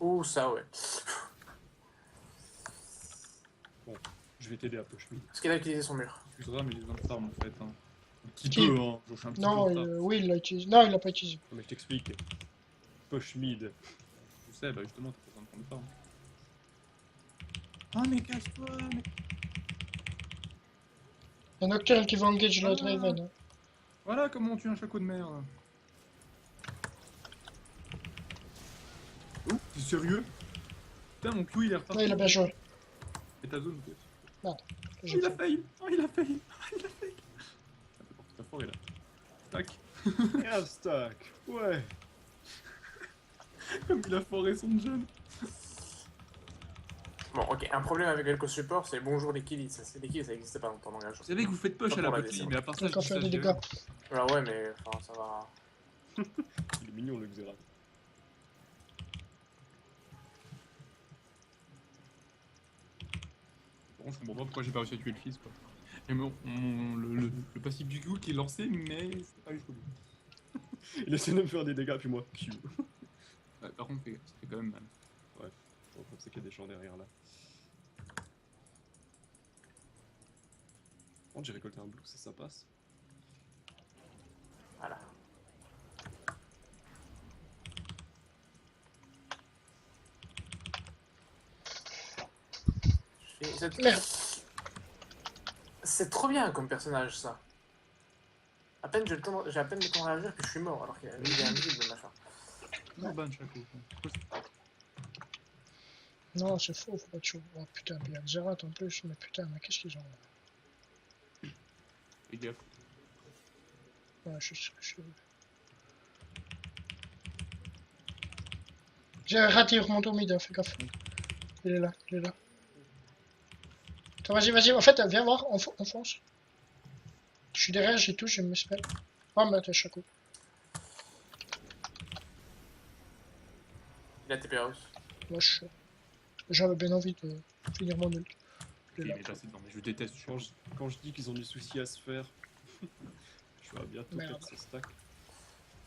Speaker 1: Ouh, ça ouais.
Speaker 4: Bon, je vais t'aider à push me.
Speaker 1: Parce qu'il a utilisé son mur.
Speaker 2: Excusera, mais les gens de farm en fait. Hein. Un petit
Speaker 3: Qui
Speaker 2: peu, hein. Je suis un petit
Speaker 3: Non,
Speaker 2: peu en retard.
Speaker 3: oui, il l'a utilisé. Non, il l'a pas utilisé.
Speaker 4: Non, mais je t'explique. Push mid.
Speaker 2: Je sais, bah justement, t'as pas besoin de prendre le farm. Ah, mais casse-toi, mais.
Speaker 3: Il y a Nocturne qui va engage le
Speaker 2: Ah.
Speaker 3: Draven. Hein.
Speaker 2: Voilà comment on tue un chaco de merde. Oh, t'es sérieux? Putain, mon Q il est reparti.
Speaker 3: Ouais, il a bien joué.
Speaker 2: Et ta zone peut-être.
Speaker 3: Merde.
Speaker 2: Oh, il a fail. Oh, il a fail. Oh, il a fail. Ah, t'as porté ta forêt là. Tac.
Speaker 4: Et un stack. Ouais.
Speaker 2: Comme il a foré son jeune.
Speaker 1: Bon, ok, un problème avec Elko Support, c'est bonjour les kills. Les kills, ça existait pas dans ton langage.
Speaker 2: Vous savez que vous faites push
Speaker 1: Pas
Speaker 2: à la
Speaker 1: pour la
Speaker 2: botlane,
Speaker 1: descente.
Speaker 2: mais à part ça,
Speaker 3: Donc
Speaker 2: je
Speaker 3: on
Speaker 2: dis
Speaker 3: fait
Speaker 2: ça,
Speaker 3: des
Speaker 2: je
Speaker 3: dégâts.
Speaker 2: dirais.
Speaker 1: Alors ouais, mais enfin, ça va.
Speaker 4: Il est mignon le Xerath.
Speaker 2: Bon, je comprends pas pourquoi j'ai pas réussi à tuer le fils quoi. Et le passif du Q qui est lancé, mais c'est pas jusqu'au bout.
Speaker 4: Il essaie de me faire des dégâts, puis moi, Q.
Speaker 2: Ouais, par contre, ça fait quand même mal.
Speaker 4: Ouais, bon, comme c'est qu'il y a des champs derrière là. Bon, j'ai récolté un blue, ça passe.
Speaker 1: Voilà.
Speaker 3: Merde.
Speaker 1: C'est trop bien comme personnage ça. J'ai à peine le temps de réagir que je suis mort alors qu'il est invisible le machin.
Speaker 2: Non, ban chaco.
Speaker 3: Non, c'est faux, faut pas de chaud. Oh putain, bien Xerath en plus, mais putain, mais qu'est-ce qu'ils ont
Speaker 2: Fais gaffe.
Speaker 3: Ouais, J'ai raté, il remonte au mid, hein, fais gaffe. Il est là, il est là. Attends, vas-y, en fait, viens voir, on fonce. Je suis derrière, j'ai tout, j'ai mes spells. Oh, mais attends, Chaco.
Speaker 1: Il a TP house.
Speaker 3: Moi, j'avais bien envie de finir mon ult. Il est
Speaker 2: Il
Speaker 3: là.
Speaker 2: est passé devant, mais je déteste chaco.
Speaker 4: Quand je dis qu'ils ont du souci à se faire, je vais bientôt
Speaker 3: Merde.
Speaker 4: perdre ce stack.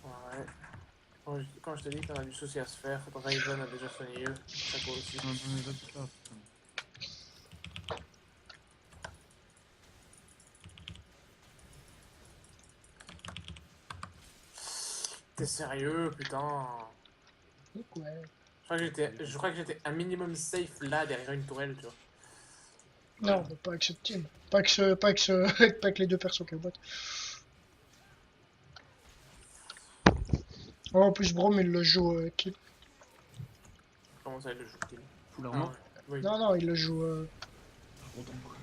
Speaker 1: Ouais. Quand je te dis que t'en as du souci à se faire, Raven a déjà soigné eux. Chaco aussi.
Speaker 2: Non, mais va te faire, putain.
Speaker 1: T'es sérieux, putain.
Speaker 3: Donc, ouais.
Speaker 1: Je crois que j'étais un minimum safe là derrière une tourelle, tu vois.
Speaker 3: Non, mais pas avec cette team. Pas avec les deux persos qui bottent. Oh, en plus, Brom, il le joue kill.
Speaker 1: Comment ça, il le joue kill?
Speaker 2: Full
Speaker 1: Ah,
Speaker 2: armor.
Speaker 1: ouais. Oui.
Speaker 3: Non, il le joue.
Speaker 2: Content quoi.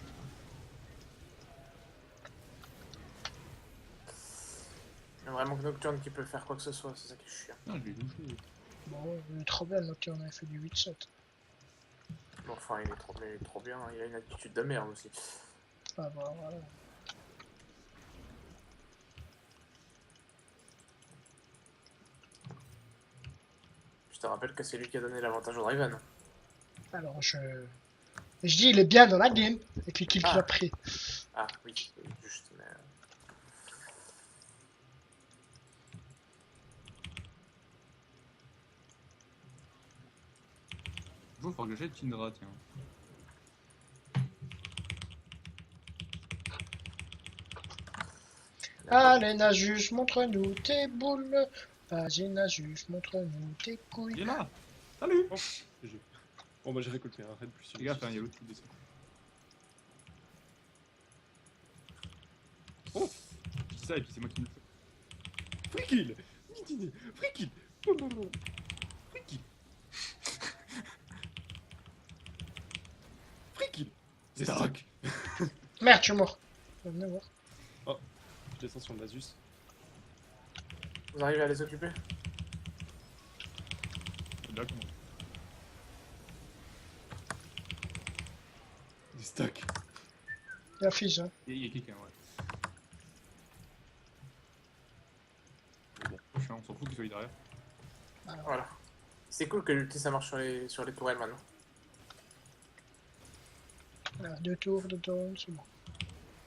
Speaker 1: Il y a vraiment que Nocturne qui peut faire quoi que ce soit, c'est ça qui est chiant.
Speaker 2: Non, je l'ai touché.
Speaker 3: Bon, il est trop bien, Nocturne, on avait fait du 8-7.
Speaker 1: Bon, enfin, il est trop bien, hein. Il a une attitude de merde aussi.
Speaker 3: Ah bah voilà.
Speaker 1: Je te rappelle que c'est lui qui a donné l'avantage au Draven.
Speaker 3: Alors, je dis, il est bien dans la game. Et puis, kill qu'il
Speaker 1: Ah.
Speaker 3: a pris.
Speaker 1: Ah, oui, juste, mais.
Speaker 2: Il va falloir que j'aille Tindra, tiens.
Speaker 3: Allez, Nasus, montre-nous tes boules. Vas-y, Nasus, montre-nous tes
Speaker 2: Il
Speaker 3: couilles.
Speaker 2: est là. Salut.
Speaker 4: Oh, GG. Bon, bah, j'ai récolté un raid plus.
Speaker 2: Fais gaffe, hein, il y a l'autre qui descend.
Speaker 4: Oh,
Speaker 2: Je dis ça et puis c'est moi qui me le fais.
Speaker 4: free kill. Free kill. Free kill. Free kill. C'est Stark.
Speaker 3: Merde, je suis mort. Venez voir.
Speaker 4: Je descends sur le Nasus.
Speaker 1: Vous arrivez à les occuper?
Speaker 2: Là, comment?
Speaker 4: Des stacks.
Speaker 3: Il y a fils, hein.
Speaker 2: Il y a quelqu'un, ouais. Bon, prochain, on s'en fout qu'il soit derrière.
Speaker 1: Voilà. C'est cool que l'ulti ça marche sur les tourelles maintenant.
Speaker 3: Voilà, 2 tours, c'est bon.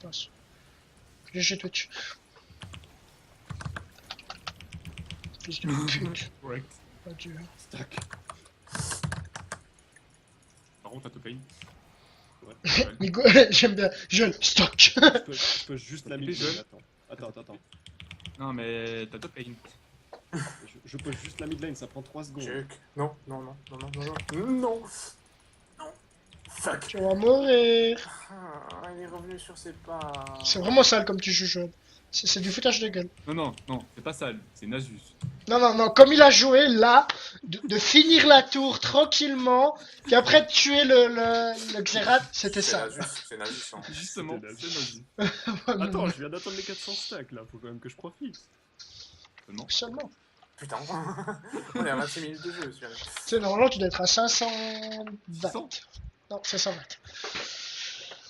Speaker 3: Passe. Je chez Twitch. Fils de pute.
Speaker 2: Correct.
Speaker 3: Adieu.
Speaker 4: Stack.
Speaker 2: Par contre, la topaine.
Speaker 4: Ouais.
Speaker 3: Nico, j'aime bien. Jeune, stock.
Speaker 4: Je peux juste la mid lane. Attends.
Speaker 2: Non, mais t'as topaine.
Speaker 4: Je pose juste la mid lane, ça prend 3 secondes.
Speaker 1: Juke. Non. Non. Fuck.
Speaker 3: Tu vas mourir.
Speaker 1: Ah, il est revenu sur ses pas.
Speaker 3: C'est vraiment sale comme tu joues, jeune. C'est du foutage de gueule.
Speaker 2: Non, c'est pas sale, c'est Nasus.
Speaker 3: Non, comme il a joué là, de finir la tour tranquillement, puis après de tuer le Xerath, c'était ça.
Speaker 1: C'est Nasus. Hein.
Speaker 2: Justement,
Speaker 4: C'était
Speaker 2: c'est Nasus.
Speaker 4: Attends, je viens d'attendre les 400 stacks là, faut quand même que je profite.
Speaker 2: Seulement.
Speaker 3: Seulement.
Speaker 1: Putain. On est à 26 minutes de jeu, celui-là.
Speaker 3: Tu sais, normalement, tu dois être à 520.
Speaker 2: 600.
Speaker 3: Non, 520.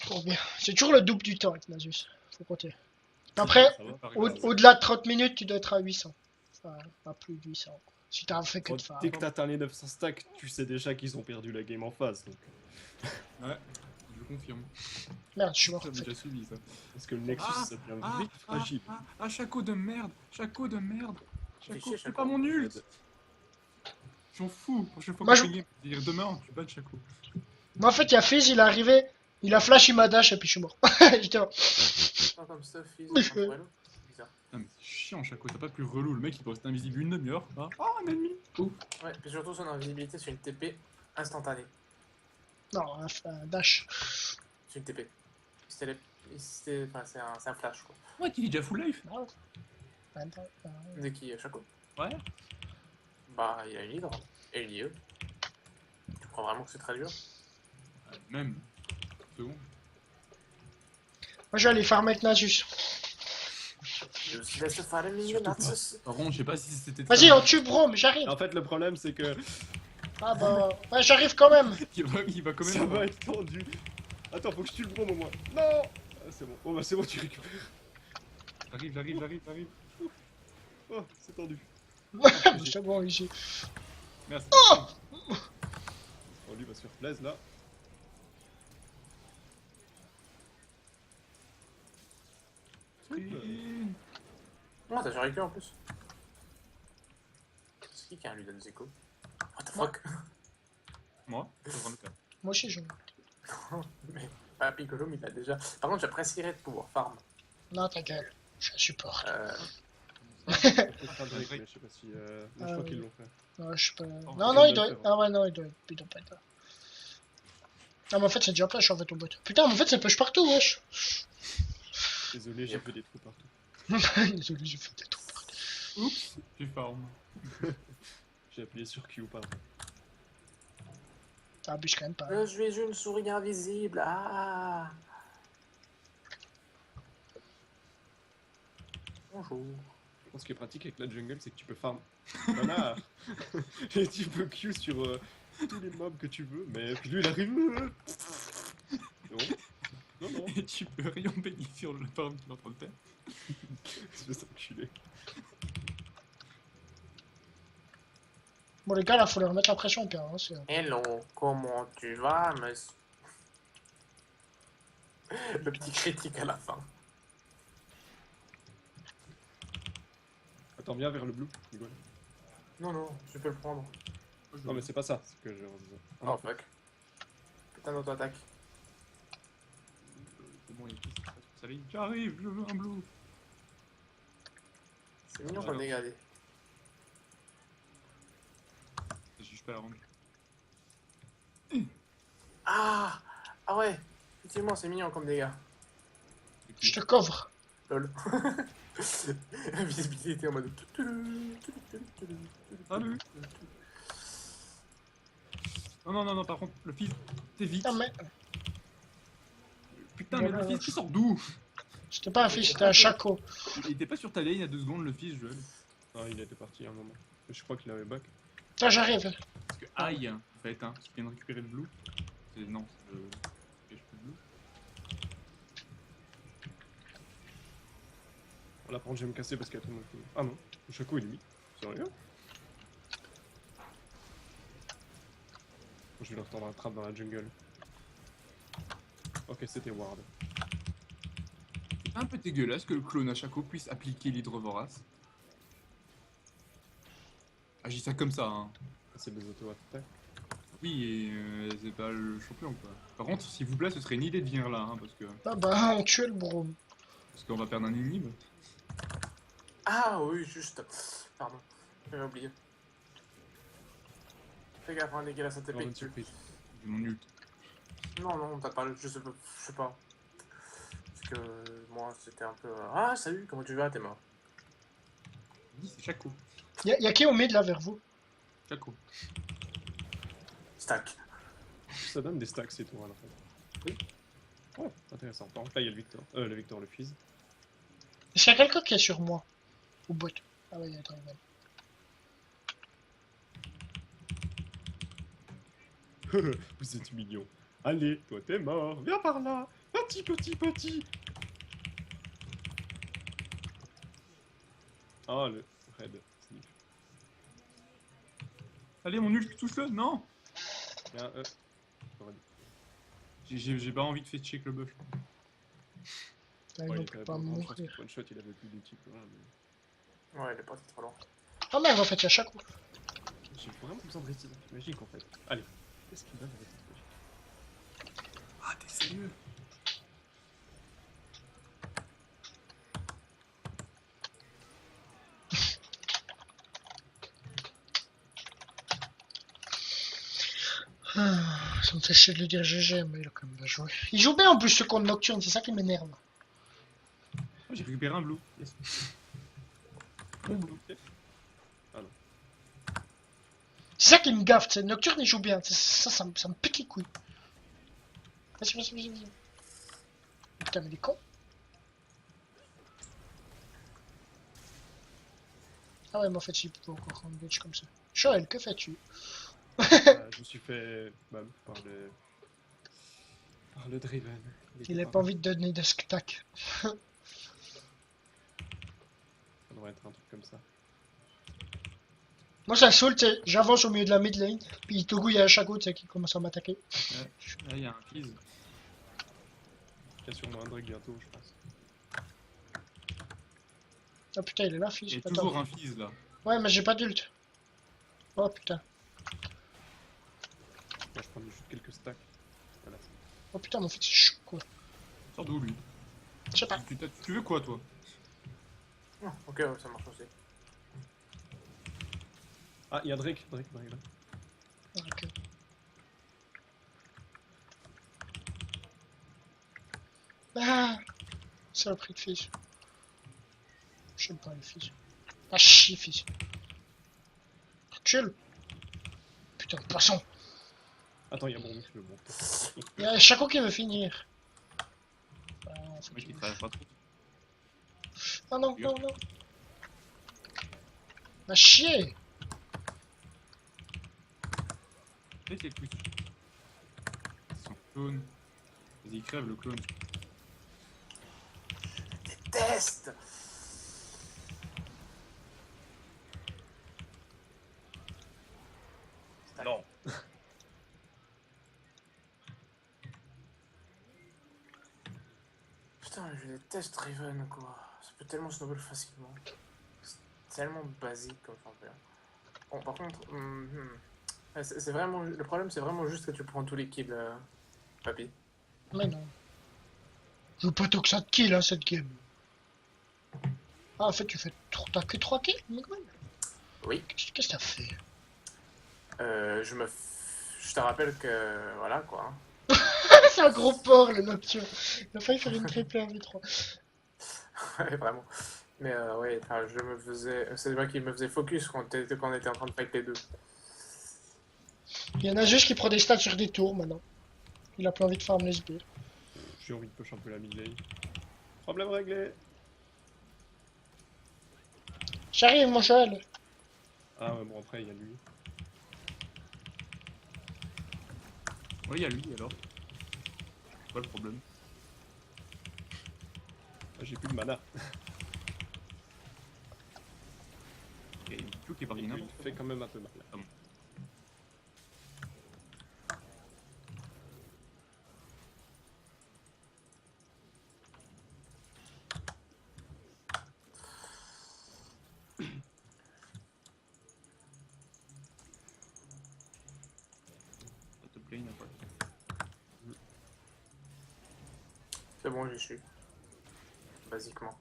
Speaker 3: Pour bien. C'est toujours le double du temps avec Nasus. Faut compter. Après,
Speaker 4: Ça va.
Speaker 2: Pareil, pareil.
Speaker 3: au-delà de 30 minutes, tu dois être à 800. Enfin, pas plus de 800. Si t'as fait que de faire.
Speaker 4: Dès que t'atteins les 900 stacks, tu sais déjà qu'ils ont perdu la game en face. Donc.
Speaker 2: Ouais, je confirme.
Speaker 3: Merde, je suis mort.
Speaker 2: J'avais déjà suivi ça.
Speaker 4: Parce que le Nexus, ça devient vite fragile.
Speaker 2: Chaco de merde. Chaco de merde.
Speaker 1: Fais
Speaker 2: Chaco,
Speaker 1: chier,
Speaker 2: c'est
Speaker 1: Chaco.
Speaker 2: pas mon ult. J'en fous. Prochaine fois
Speaker 3: Moi,
Speaker 2: que
Speaker 3: je-
Speaker 2: je fais game, dire demain, tu bats de Chaco.
Speaker 3: Moi, en fait, il y a Fizz, il est arrivé, il a flash, il m'a dash, et puis je suis mort. J'étais là.
Speaker 1: Pas comme ça, fils.
Speaker 3: Mais-
Speaker 1: Bizarre.
Speaker 2: Ah, mais c'est chiant, Chaco, t'as pas plus relou. Le mec il peut rester invisible une demi-heure. Ah, un ennemi. Ouf.
Speaker 1: Ouais, puis surtout son invisibilité sur une TP instantanée.
Speaker 3: Non, un dash.
Speaker 1: Sur une TP. Enfin, c'est un flash quoi.
Speaker 2: Ouais, il est déjà full life.
Speaker 3: Non.
Speaker 1: De qui Chaco?
Speaker 2: Ouais.
Speaker 1: Bah, il a une hydre et une IE. Tu crois vraiment que c'est très dur?
Speaker 2: Même. Second.
Speaker 3: Moi, je vais aller farmer avec Nasus.
Speaker 1: Je suis laisse faire le milieu,
Speaker 2: Surtout pas.
Speaker 1: Natsus.
Speaker 2: Par contre, je sais pas si c'était.
Speaker 3: Vas-y, on tue Brome, j'arrive.
Speaker 4: En fait, le problème, c'est que
Speaker 3: Ah bah, ouais, j'arrive quand même.
Speaker 2: Il va quand même.
Speaker 4: ça va être tendu. Attends, faut que je tue le bombe au moins. Non ah, c'est bon. Oh bah c'est bon, tu récupères.
Speaker 2: J'arrive.
Speaker 4: Oh, c'est tendu.
Speaker 3: C'est bon, ici.
Speaker 2: Merci.
Speaker 4: Oh, lui va se faire plaisir là.
Speaker 1: Oh, t'as survécu en plus. C'est qui a un Luden Zeko? What the fuck?
Speaker 2: Moi, je suis en train de faire.
Speaker 3: Moi aussi, je.
Speaker 1: Mais pas Piccolo, mais il a déjà. Par contre, j'apprécierais de pouvoir farm.
Speaker 3: Non, ta gueule. Je supporte.
Speaker 4: On peut faire Drake, mais je sais pas si. Je crois qu'ils l'ont fait.
Speaker 3: Non, je sais pas.
Speaker 4: Oh,
Speaker 3: Non,
Speaker 4: c'est
Speaker 3: il doit.
Speaker 4: le
Speaker 3: Ah ouais, non, il doit pas être là. Ah, mais en fait, c'est déjà push en fait au bot. Putain, mais en fait, c'est push partout, wesh.
Speaker 4: Désolé, j'ai fait des trous partout.
Speaker 3: Désolé, j'ai fait des trous partout.
Speaker 2: Oups, j'ai farm.
Speaker 4: J'ai appuyé sur Q, pardon.
Speaker 3: Ça abuse quand même pas.
Speaker 1: Je suis une souris invisible. Ah. Bonjour.
Speaker 4: Je pense ce qui est pratique avec la jungle, c'est que tu peux farm. Voilà. Et tu peux Q sur tous les mobs que tu veux, mais puis lui il arrive. Non.
Speaker 2: Et tu peux rien bénir sur le farm qu'il est en train de faire.
Speaker 4: Je vais s'enculer.
Speaker 3: Bon, les gars, là, faut leur mettre la pression, Pierre. Hein,
Speaker 1: Hello, comment tu vas, monsieur? Le petit critique à la fin.
Speaker 4: Attends, viens vers le blue, rigole.
Speaker 1: Non, je peux le prendre.
Speaker 4: Non, mais c'est pas ça, c'est que je redisais.
Speaker 1: Oh fuck. Putain d'auto-attaque.
Speaker 2: C'est bon, il est ça va se salir. J'arrive, je veux un blue.
Speaker 1: C'est mignon
Speaker 2: Voilà.
Speaker 1: comme dégradé.
Speaker 2: Je juge pas la ronde.
Speaker 1: Ah! Ah ouais! Effectivement, c'est mignon comme dégâts.
Speaker 3: Je te couvre.
Speaker 1: Lol. Visibilité en mode.
Speaker 2: Salut. Non, par contre, le fils, t'es vite.
Speaker 3: Non, mais
Speaker 2: Putain, mais le fils, tu sors d'où?
Speaker 3: c'était pas un fiche, c'était un chaco.
Speaker 2: Il était pas sur ta lane il y a 2 secondes, le fils, Joël.
Speaker 4: Ah, il était parti à un moment. Mais je crois qu'il avait back.
Speaker 3: Attends, j'arrive.
Speaker 2: Parce que aïe, en fait, hein, parce qu'il vient de récupérer le blue. Non, c'est le. Je peux le blue.
Speaker 4: Là, par contre, je vais me casser parce qu'il y a tout le monde qui... Ah non, le Chaco il est mis. Sérieux? Je vais leur tendre un trap dans la jungle. Ok, c'était Ward.
Speaker 2: C'est un peu dégueulasse que le clone à Chaco puisse appliquer l'hydre vorace. Agis ça comme ça, hein.
Speaker 4: C'est des auto-attaques.
Speaker 2: Oui, et c'est pas le champion, quoi. Par contre, s'il vous plaît, ce serait une idée de venir là, hein,
Speaker 3: Ah bah, on tue le Broom.
Speaker 2: parce qu'on va perdre un inhibe.
Speaker 1: Ah oui, juste. Pardon, j'avais oublié. Fais gaffe, hein, les gars, ça
Speaker 4: Non,
Speaker 1: TP
Speaker 4: une
Speaker 1: dessus.
Speaker 4: surprise.
Speaker 2: Du mon ult.
Speaker 1: Non, t'as pas. Je sais pas. Parce que moi, c'était un peu. Ah, salut, comment tu vas? T'es mort.
Speaker 2: Oui, c'est Chaco.
Speaker 3: Y'a qui au mid là vers vous?
Speaker 2: Chaco.
Speaker 1: Stack.
Speaker 4: Ça donne des stacks, c'est tout, à la fin. Oui. Oh, intéressant. Par contre, là, il y a le Victor, le fils.
Speaker 3: Est-ce qu'il y a quelqu'un qui est sur moi? Ou bot? Ah ouais, il y a un Draven.
Speaker 4: Vous êtes mignon. Allez, toi t'es mort. Viens par là. Petit. Ah, le Red. Sniff.
Speaker 2: Allez, mon ult, touche-le, non.
Speaker 4: Bien,
Speaker 2: J'ai pas envie de faire check le buff.
Speaker 3: Là, il
Speaker 4: ouais,
Speaker 3: ne
Speaker 4: il
Speaker 3: peut
Speaker 4: était
Speaker 3: pas
Speaker 4: bon, je pense
Speaker 3: mourir.
Speaker 4: que one shot, il avait plus de type. Voilà, mais...
Speaker 1: Ouais, il est parti trop loin.
Speaker 3: Ah merde, en fait, y'a chaco.
Speaker 4: J'ai vraiment besoin de récits magique en fait. Allez, qu'est-ce qu'il donne avec cette magique?
Speaker 2: Ah, t'es sérieux?
Speaker 3: Ah, ça me fait chier de lui dire GG, mais il a quand même bien joué. Il joue bien en plus ce contre Nocturne, c'est ça qui m'énerve.
Speaker 2: Oh, j'ai récupéré un blue. Yes. Mon blue.
Speaker 3: C'est ça qui me gaffe, c'est Nocturne il joue bien. Ça me pique les couilles. Vas-y. Putain, mais il est con. Ah ouais, mais en fait, il peut encore rendre glitch comme ça. Joël, que fais-tu?
Speaker 4: Je me suis fait bam par le Draven.
Speaker 3: Il a pas envie de donner de stack.
Speaker 4: Ça devrait être un truc comme ça.
Speaker 3: Moi, ça me saoule, tu sais, j'avance au milieu de la mid lane, puis Togo, il y a un chaco, tu sais, qui commence à m'attaquer.
Speaker 2: Là, il y a un fizz.
Speaker 4: Il y a sûrement un Drake bientôt, je pense.
Speaker 3: Ah putain, il est là,
Speaker 2: Il
Speaker 3: fils.
Speaker 2: y a
Speaker 3: Attends.
Speaker 2: toujours un fizz là.
Speaker 3: Ouais, mais j'ai pas d'ult. Oh putain.
Speaker 4: Moi, je prends juste quelques stacks. Voilà.
Speaker 3: Oh putain, mais en fait, c'est chaud, quoi.
Speaker 2: Sors d'où lui?
Speaker 3: Je sais pas.
Speaker 2: Tu veux quoi toi?
Speaker 1: Oh, ok, ouais, ça marche aussi.
Speaker 4: Ah, il y a Drake là.
Speaker 3: Ok. Ah, c'est le prix de fils. J'aime pas les fils. Ah, chier, fils. Chill. Putain, de poisson.
Speaker 4: Attends, il y a mon le bon.
Speaker 3: Il y a Chaco qui veut finir. Ah, faut
Speaker 2: Le mec
Speaker 3: qu'il-
Speaker 2: il travaille pas trop.
Speaker 3: Ah non. Bah chier.
Speaker 2: Fais tes couilles. Son clone. Vas-y, crève le clone.
Speaker 1: Déteste.
Speaker 4: Non.
Speaker 1: Putain, je déteste Riven, quoi. Ça peut tellement snowball facilement. C'est tellement basique comme champion. Bon, par contre, c'est vraiment. Le problème, c'est vraiment juste que tu prends tous les kills, papy.
Speaker 3: Mais non. Je veux pas tant que ça de kill, hein, cette game. Ah, en fait, t'as que 3 kills, Mugman?
Speaker 1: Oui.
Speaker 3: Qu'est-ce que t'as fait?
Speaker 1: Je te rappelle que... Voilà, quoi.
Speaker 3: C'est un gros porc, le Nocturne. Il a failli faire une triple 1v3.
Speaker 1: Ouais, vraiment. Mais ouais, enfin, je me faisais... C'est moi qui me faisais focus quand on était en train de fight les deux.
Speaker 3: Il y en a juste qui prend des stats sur des tours, maintenant. Il a plus envie de farm les sbires.
Speaker 4: J'ai envie de push un peu la mid-lane. Problème réglé.
Speaker 3: J'arrive, mon cheval.
Speaker 4: Ah ouais, bon après il y a lui.
Speaker 2: Ouais, il y a lui alors. C'est pas le problème.
Speaker 4: Ah, j'ai plus de mana.
Speaker 2: Il y a une Q qui est partie
Speaker 4: Il
Speaker 2: n'importe
Speaker 4: fait quand même un peu mal.
Speaker 2: Ah bon. Ça te plaît, il n'a pas.
Speaker 1: C'est bon, j'y suis. Basiquement.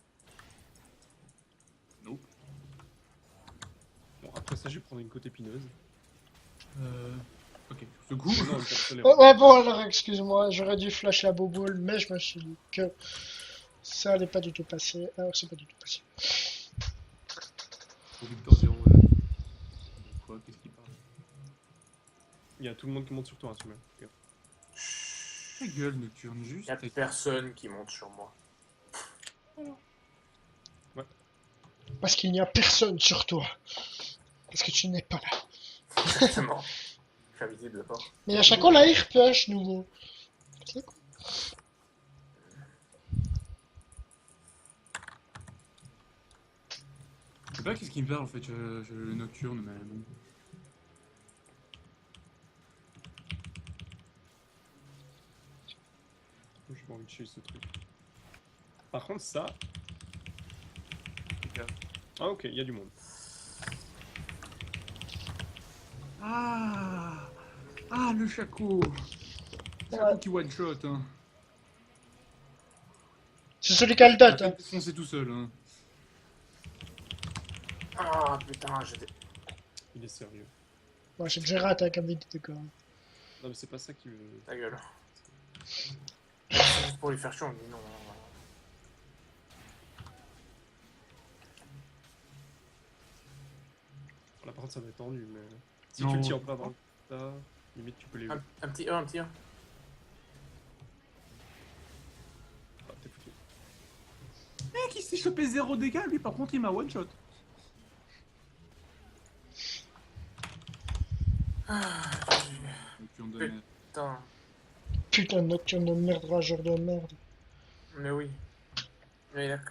Speaker 2: Nope.
Speaker 4: Bon après ça je vais prendre une côte épineuse.
Speaker 2: Ok, ce coup.
Speaker 4: Non, le perso, les
Speaker 3: Oh, ouais, bon, alors, excuse-moi, j'aurais dû flash la boboule, mais je me suis dit que ça allait pas du tout passer. Alors, c'est pas du tout passé.
Speaker 2: Pour Victor 0. Quoi, qu'est-ce qu'il parle?
Speaker 4: Il y a tout le monde qui monte sur toi, hein, celui-là. Regarde.
Speaker 2: Ta gueule, Nocturne, juste.
Speaker 1: Y a personne qui monte sur moi.
Speaker 3: Parce qu'il n'y a personne sur toi. Parce que tu n'es pas là.
Speaker 1: Exactement. Je suis invisible d'abord.
Speaker 3: Mais à chaque fois, là, il repush nouveau. C'est quoi?
Speaker 2: Je sais pas qu'est-ce qu'il me parle en fait, le Nocturne, mais bon.
Speaker 4: J'ai pas envie de chier ce truc. Par contre ça... Ah ok, il y a du monde.
Speaker 2: Ah, ah, le Chaco.
Speaker 3: Ouais.
Speaker 2: Chaco qui one shot. Hein.
Speaker 3: C'est celui qui a le
Speaker 2: Il a
Speaker 3: dot.
Speaker 2: fait
Speaker 3: Hein.
Speaker 2: foncer tout seul. Hein.
Speaker 1: Ah putain, j'étais...
Speaker 4: Il est sérieux.
Speaker 3: Ouais, c'est que j'ai raté avec un bit de corps.
Speaker 4: Non mais c'est pas ça qui veut...
Speaker 1: Ta gueule. C'est juste pour lui faire chier, on dit non.
Speaker 4: Là par contre ça va être tendu mais... Si
Speaker 2: Non,
Speaker 4: tu le tires pas dans le tas, limite tu peux les...
Speaker 1: Un petit E, un petit E.
Speaker 4: Ah, t'es foutu.
Speaker 2: Mec, il s'est chopé 0 dégâts, lui par contre il m'a one shot. Nocturne de merde.
Speaker 1: Putain.
Speaker 3: Putain, de Nocturne de merde, rageur de merde.
Speaker 1: Mais oui. Mais il a... Tu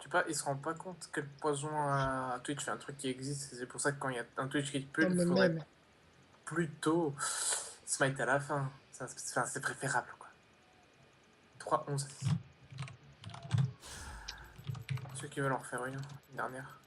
Speaker 1: sais pas, il se rend pas compte que le poison à Twitch fait un truc qui existe. C'est pour ça que quand il y a un Twitch qui te pue,
Speaker 3: Non, mais
Speaker 1: il faudrait
Speaker 3: même.
Speaker 1: plutôt smite à la fin. C'est préférable quoi. 3-11. Ceux qui veulent en refaire une dernière.